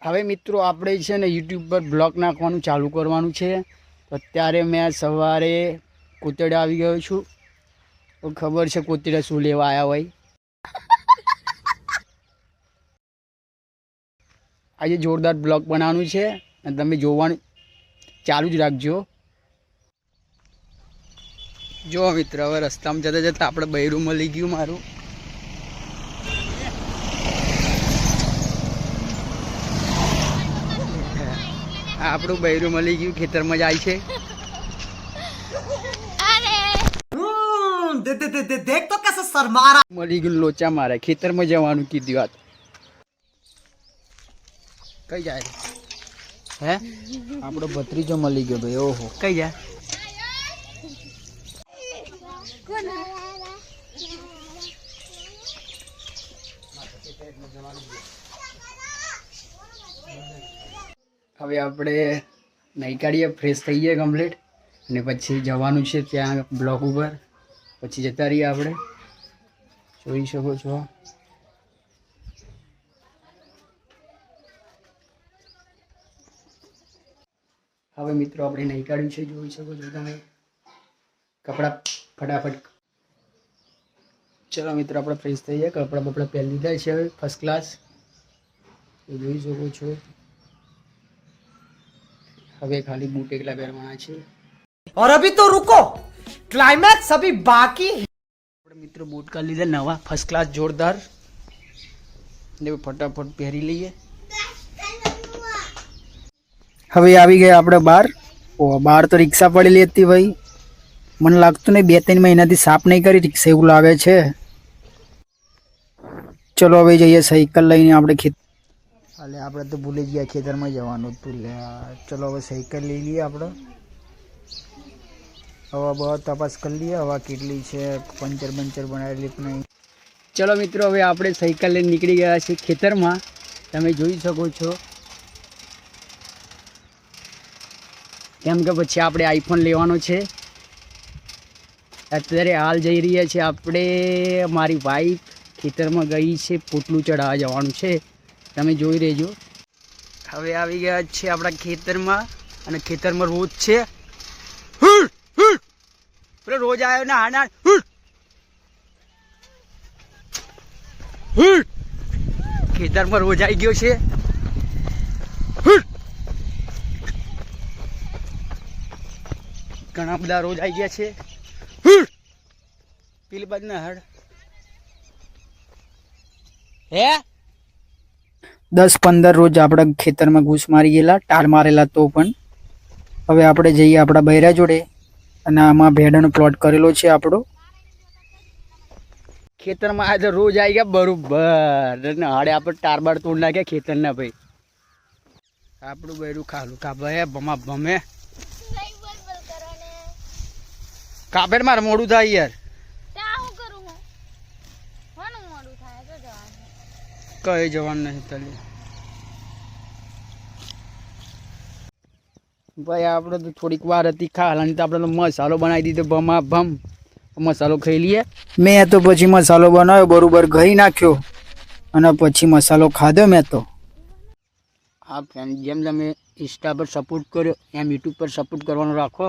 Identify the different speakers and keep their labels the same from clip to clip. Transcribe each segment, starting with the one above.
Speaker 1: હવે મિત્રો આપણે છે ને યુટ્યુબ પર બ્લોગ નાખવાનું ચાલુ કરવાનું છે. તો અત્યારે મેં સવારે કોતેડા આવી ગયો છું. તો ખબર છે કોતેડા શું લેવા આવ્યા હોય. આજે જોરદાર બ્લોગ બનાવવાનું છે અને તમે જોવાનું ચાલુ જ રાખજો. જો મિત્ર હવે રસ્તામાં જતા જતા આપણે બૈરું મળી ગયું મારું. આપણું બૈરું મળી ગયું ખેતરમાં જાય છે.
Speaker 2: देख तो कैसे शर्मा
Speaker 1: મળી ગયું લોચા મારે ખેતરમાં જવાનું કીધું વાત. કઈ જાય હે આપણો ભત્રીજો મળી ગયો ભાઈ. ઓહો કઈ જાય હવે આપણે નહીં કાઢીએ ફ્રેશ થઈ જાય કમ્પ્લીટ અને પછી જવાનું છે ત્યાં બ્લોક ઉપર. પછી જતા રહીએ આપણે. જોઈ શકો છો હવે મિત્રો આપણે નહીં કાઢ્યું છે. જોઈ શકો છો તમે કપડાં ફટાફટ. ચલો મિત્રો આપણે ફ્રેશ થઈ જાય. કપડાં બપડા પહેરી લીધા છે હવે ફર્સ્ટ ક્લાસ. જોઈ શકો છો હવે ખાલી બૂટ એકલા પહેરવાના છે.
Speaker 2: और अभी तो रुको क्लाइमैक्स अभी बाकी.
Speaker 1: આપણે મિત્રો બૂટ કાઢી લીધા નવા ફર્સ્ટ ક્લાસ જોરદાર ને ફટાફટ પહેરી લઈએ. હવે આવી ગયા આપણે બહાર. બહાર તો રિક્ષા પડેલી હતી ભાઈ. મને લાગતું નહીં 2-3 મહિનાથી સાફ નહીં કરી રિક્ષા એવું લાગે છે. ચલો હવે જઈએ સાયકલ લઈને આપણે હાલે આપણે તો ભૂલી જ ગયા ખેતરમાં જવાનું હતું. ચલો હવે સાયકલ લઈ લઈએ આપણે. હવા બહુ તપાસ કરી લઈએ હવા કેટલી છે. પંચર બનાવેલી કે નહીં. ચલો મિત્રો હવે આપણે સાયકલ લઈને નીકળી ગયા છીએ ખેતરમાં. તમે જોઈ શકો છો કેમ કે પછી આપણે આઈફોન લેવાનો છે. અત્યારે હાલ જઈ રહ્યા છીએ આપણે. મારી વાઈફ ખેતરમાં ગઈ છે પોટલું ચડાવવા જવાનું છે. તમે જોઈ રહેજો. હવે આવી ગયા છે આપણા ખેતરમાં અને ખેતરમાં રોજ છે. રોજ આવ્યો ને હા ખેતરમાં રોજ આવી ગયો છે. ઘણા બધા રોજ આવી ગયા છે. પેલી બાજુ ના હડ હે 10-15 રોજ આપણા ખેતરમાં ઘૂસ મારી ગયેલા ટાર મારેલા. તો પણ હવે આપણે જઈએ આપણા બૈરા જોડે અને આમાં ભેડાનો પ્લોટ કરેલો છે આપણો. ખેતરમાં આજે રોજ આવી ગયા બરોબર. હાડે આપણે ટાર બાર તોડ નાખ્યા ખેતરના ભાઈ. આપણું બૈરું ખાલું કાપે ભમા ભમે. કાપેડ મારે મોડું થાય યાર. કઈ જવાનું નહીં તલે ભાઈ. આપણે તો થોડીક વાર હતી ખાવાની તો આપણે તો મસાલો બનાવી દીધો ભમા ભમ. મસાલો ખાઈ લઈએ. મેં તો પછી મસાલો બનાવ્યો બરોબર ઘી નાખ્યો અને પછી મસાલો ખાધો મેં તો. હા ફ્રેન્ડ જેમ તમે ઇન્સ્ટા પર સપોર્ટ કર્યો એમ યુટ્યુબ પર સપોર્ટ કરવાનો રાખો.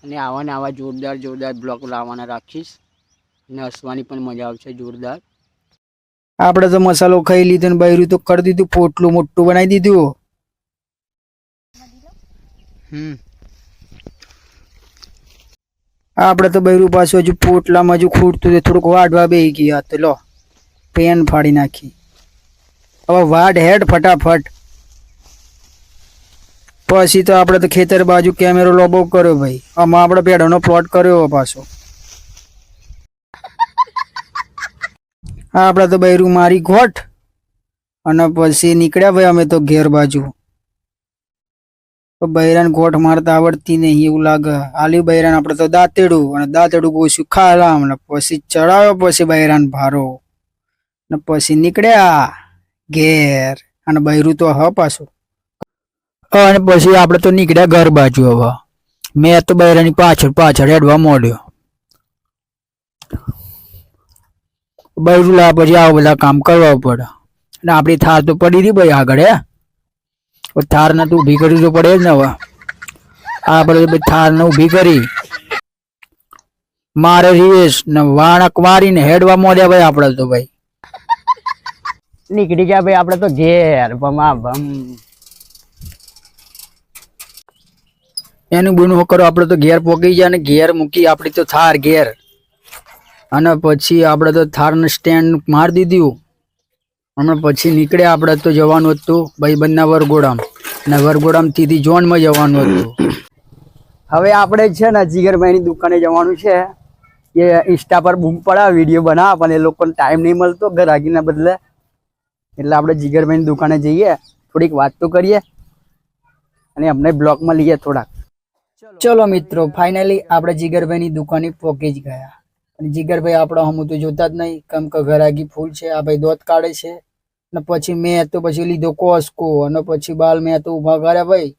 Speaker 1: અને આવા ને આવા જોરદાર બ્લોગ લાવવાના રાખીશ અને હસવાની પણ મજા આવશે જોરદાર. આપણે તો મસાલો ખાઈ લીધો ને બૈરું તો કરી દીધું પોટલું મોટું બનાવી દીધું. આપણે તો બૈરું પાછું હજુ પોટલામાં હજુ ખૂટતું થોડુંક વાઢવા બેસી ગયા તો લો પેન ફાડી નાખી. હવે વાઢ હેડ ફટાફટ. પછી તો આપણે તો ખેતર બાજુ કેમેરો લોબો કર્યો ભાઈ. આમાં આપણે ભેડાનો પ્લોટ કર્યો પાછો. આપણે તો બૈરું મારી ગોઠ અને પછી નીકળ્યા ભાઈ અમે તો ઘેર બાજુ. બૈરાન ગોઠ મારતા આવડતી નહીં એવું લાગે. આલી બૈરાન આપણે તો દાંતેડું અને દાંતેડું ગોશું ખાલામ ને પછી ચડાવ્યો પછી બૈરાન ભારો ને પછી નીકળ્યા ઘેર. અને બૈરું તો હ પાછું. અને પછી આપણે તો નીકળ્યા ઘર બાજુ. હવે મેં તો બૈરાની પાછળ હેડવા માંડ્યો. બૈરું લા પછી આવા બધા કામ કરવા પડે. ને આપડી થાર તો પડી હતી ભાઈ આગળ થાર ને તું ઊભી કરી તો પડે જ ને હવે આપણે થાર ને ઊભી કરી મારે રીવેશ ને વાણક વારીને હેડવા મોડ્યા ભાઈ આપડે તો ભાઈ
Speaker 3: નીકળી ગયા ભાઈ આપડે તો ઘેર ભમા ભમ.
Speaker 1: એનું ગુનો કરો આપડે તો ઘેર પોકી જાય ને ઘેર મૂકી આપડી તો થાર ઘેર અને પછી આપડે તો થાર ને સ્ટેન્ડ મારી દીધું હમણાં પછી નીકળ્યા આપડે તો જવાનું હતું ભાઈબંધના વરઘોડામ ને વરઘોડામ થી જોન માં જવાનું હતું.
Speaker 3: હવે આપણે છે ને જીગરભાઈની દુકાને જવાનું છે. એ ઇન્સ્ટા પર બૂમ પડા વિડીયો બનાવ પણ એ લોકોને ટાઈમ નહીં મળતો ગ્રાહકીના બદલે એટલે આપણે જીગરભાઈની દુકાને જઈએ થોડીક વાત તો કરીએ અને અમને બ્લોગમાં લઈએ થોડાક.
Speaker 1: ચલો મિત્રો ફાઇનલી આપણે જીગરભાઈની દુકાને પહોંચી જ ગયા અને જીગરભાઈ આપણા હમું તો જોતા જ નહીં કેમ કે ઘરાગી ફૂલ છે. આ ભાઈ દોત કાઢે છે ને પછી મેં તો પછી લીધો કોસ્કો અને પછી બાલ મેં તો ઉભા કર્યા ભાઈ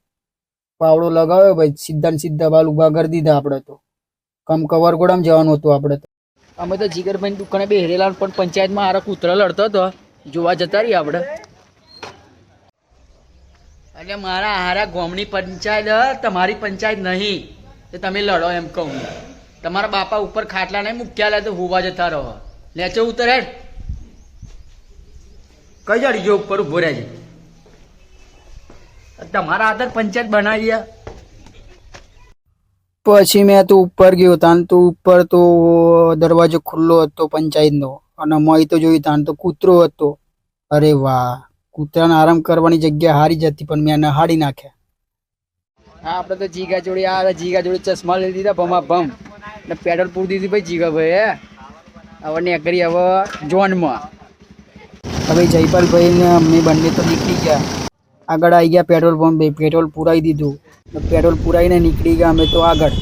Speaker 1: પાવડો લગાવ્યો ભાઈ સીધા ને સીધા બાલ ઉભા કરી દીધા આપણે તો કમ કવર ગોડામ જવાનું હતું આપણે તો. અમે તો જીગરભાઈની દુકાને બે હેરેલા પણ પંચાયતમાં આરા કૂતરા લડતો હતો જોવા જતા રહીએ આપણે. એટલે મારા હારા ગામની પંચાયત તમારી પંચાયત નહીં તો તમે લડો એમ કહું. તમારા બાપા ઉપર ખાટલા નહીં મૂક્યા લે તો હોવા જતા રહો. નેચે ઉતર હેડ કઈ જાડી ગયો ઉપર ઉભો રહે છે. તમારા આધાર પંચાયત બનાવી. પછી મેં તો ઉપર ગયો તાન તો ઉપર તો દરવાજો ખુલ્લો હતો પંચાયતનો અને મોય તો જોયું તાન તો કૂતરો હતો. અરે વાહ કૂતરાને આરામ કરવાની જગ્યા હારી જતી પણ મેં હાડી નાખ્યા. હા આપણે તો જીગા જોડે આ જીગા જોડે ચશ્મા લઈ દીધા ભમા ભમ ને પેટ્રોલ પૂરી દીધી ભાઈ જીગા ભાઈ. હવે નીકળી હવે જોનમાં. હવે જયપાલભાઈ ને અમે બંને તો નીકળી ગયા આગળ આવી ગયા પેટ્રોલ પંપે પેટ્રોલ પુરાઈ દીધું. પેટ્રોલ પુરાઈને નીકળી ગયા અમે તો આગળ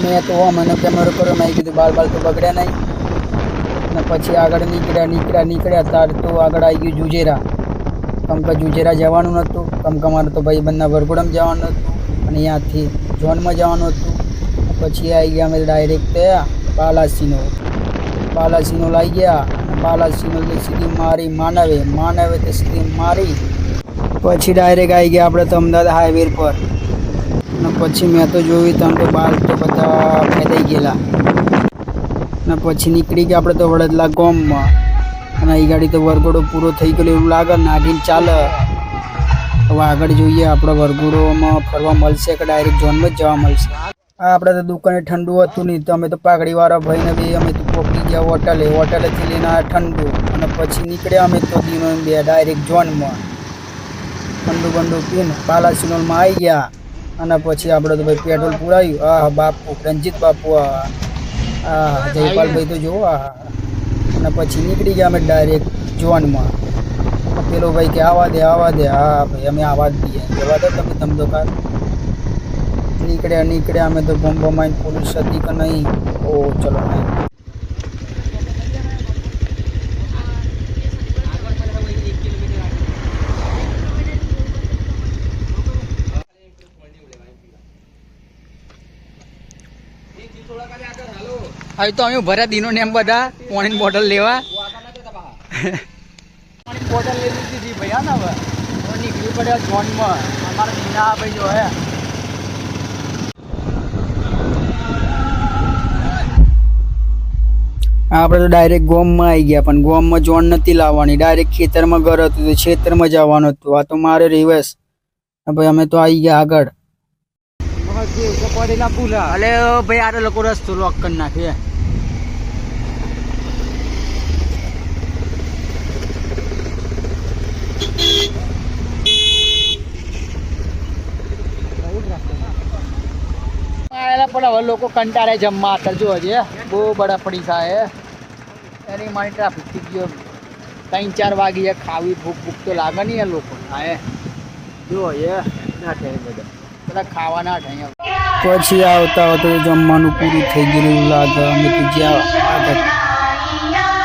Speaker 1: મેં તો મને કેમેરો કર્યો મેં કીધું બાલ તો બગડ્યા નહીં ને પછી આગળ નીકળ્યા તાર તો આગળ આવી ગયું જુજેરા. કેમ કે જુજેરા જવાનું નહોતું કેમ કે અમારે તો ભાઈ બંધના વરઘોડામાં જવાનું હતું અને અહીંયાથી જોનમાં જવાનું હતું. પછી આવી ગયા અમે ડાયરેક્ટ બાલાસીનો લાવી ગયા અને બાલાસીનો સીધી મારી માનવે તે સીધી મારી પછી ડાયરેક્ટ આવી ગયા આપણે તો અમદાવાદ હાઈવે પર. અને પછી મેં તો જોયું તમે તો બાલ તો બધા ફેદાઈ ગયેલા ને પછી નીકળી ગયા આપણે તો વડોદરા ગામમાં અને એ ગાડી તો વરઘોડો પૂરો થઈ ગયેલો એવું લાગે નાગીને ચાલે. હવે આગળ જોઈએ આપણે વરઘોડોમાં ફરવા મળશે કે ડાયરેક્ટ ઝોનમાં જ જવા મળશે. આપણે તો દુકાને ઠંડુ હતું નહીં તો અમે તો પાઘડીવાળા ભાઈને બી અમે તો પહોંચી ગયા હોટલેથી લઈને આ ઠંડુ અને પછી નીકળ્યા અમે તો દીનો બે ડાયરેક્ટ ઝોનમાં ઠંડુ બંડુ પીને બાલાસિનોલમાં આવી ગયા અને પછી આપણે તો ભાઈ પેટ્રોલ પુરાયું. આ બાપુ રંજીત બાપુ આ જયપાલભાઈ તો જુઓ અને પછી નીકળી ગયા અમે ડાયરેક્ટ જોનમાં. પેલો ભાઈ કે આવા દે હા ભાઈ અમે આવા જ દઈએ જવા દો તમે ધમધોકાર. નીકળ્યા અમે તો બોમ્બમાં પોલીસ હતી કે નહીં. ઓ ચલો નહીં હવે તો અમે ભર્યા દીનો ને એમ બધા પાણીની બોટલ લેવા પાણી બોટલ લઈ લીધી ભાઈ હા ને હવે નીકળી પડ્યા જોનમાં અમારા દીના ભાઈ જો હે. આપણે તો ડાયરેક્ટ ગોમમાં આવી ગયા પણ ગોમમાં જોન નથી લાવવાની ડાયરેક્ટ ખેતરમાં ઘર હતું તો ખેતરમાં જવાનું હતું. આ તો મારે રિવર્સ ભાઈ અમે તો આવી ગયા આગળ. અલે ભાઈ આ લોકો રસ્તો લોક કરી નાખે. પણ હવે લોકો કંટાળે જમવા અત્યારે જો હજી બહુ બડા પડી થાય એની મારી ટ્રાફિક થઈ ગયો 3-4 વાગી ખાવી ભૂખ તો લાગે નહીં એ લોકો હા જો ના થાય બધા ખાવાના થાય. પછી આવતા જમવાનું પૂરું થઈ ગયેલું લાગે અમે તો જ્યાં આગળ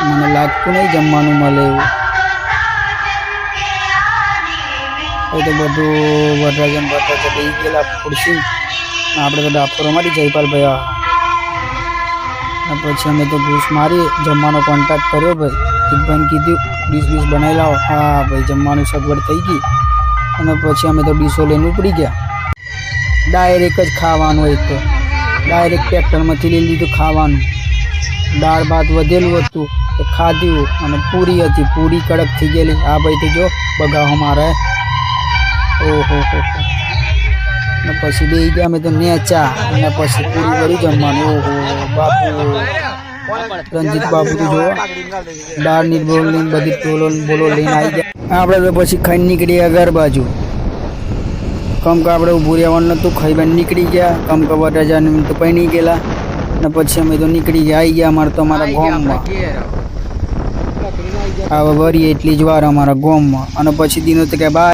Speaker 1: મને લાગતું નહીં જમવાનું મળે એવું. એ તો બધું વરરાજન દઈ ગયેલા ખુરશી આપણે તો ડાફોર મારી જયપાલભાઈ પછી અમે તો ઘૂસ મારી જમવાનો કોન્ટેક્ટ કર્યો ભાઈ ભાઈને કીધું ડીશ બીશ બનાવી લાવો. હા ભાઈ જમવાનું સગવડ થઈ ગઈ અને પછી અમે તો ડીશો લઈને ઉપડી ગયા. ડાયરેક્ટ જ ખાવાનું એક તો ડાયરેક્ટ ટ્રેક્ટરમાંથી લઈ લીધું ખાવાનું. દાળ ભાત વધેલું હતું તો ખાધું અને પૂરી હતી, પૂરી કડક થઈ ગયેલી. આ ભાઈ તો જો બગાવો મારે. ઓહો હો ને પછી બે ગયા અમે તો નેચા અને પછી પૂરી કરી જમવાનું. ઓહો બાપુ રંજીત બાપુ તો જો દાળની બોલ લઈને બધી બોલો લઈને આવી ગયા. આપણે તો પછી ખાઈને નીકળ્યા ઘર બાજુ. કમ કે આપણે ઊભું રહેવાનું નહોતું, ખાઈ બાઈને નીકળી ગયા. કમ કે વરરાજાને તો પૈણી ગયેલા ને પછી અમે તો નીકળી ગયા. આવી ગયા અમારે તો અમારા ગામમાં. હવે વરી એટલી જ વાર અમારા ગામમાં અને પછી દિનો તો કે બાય.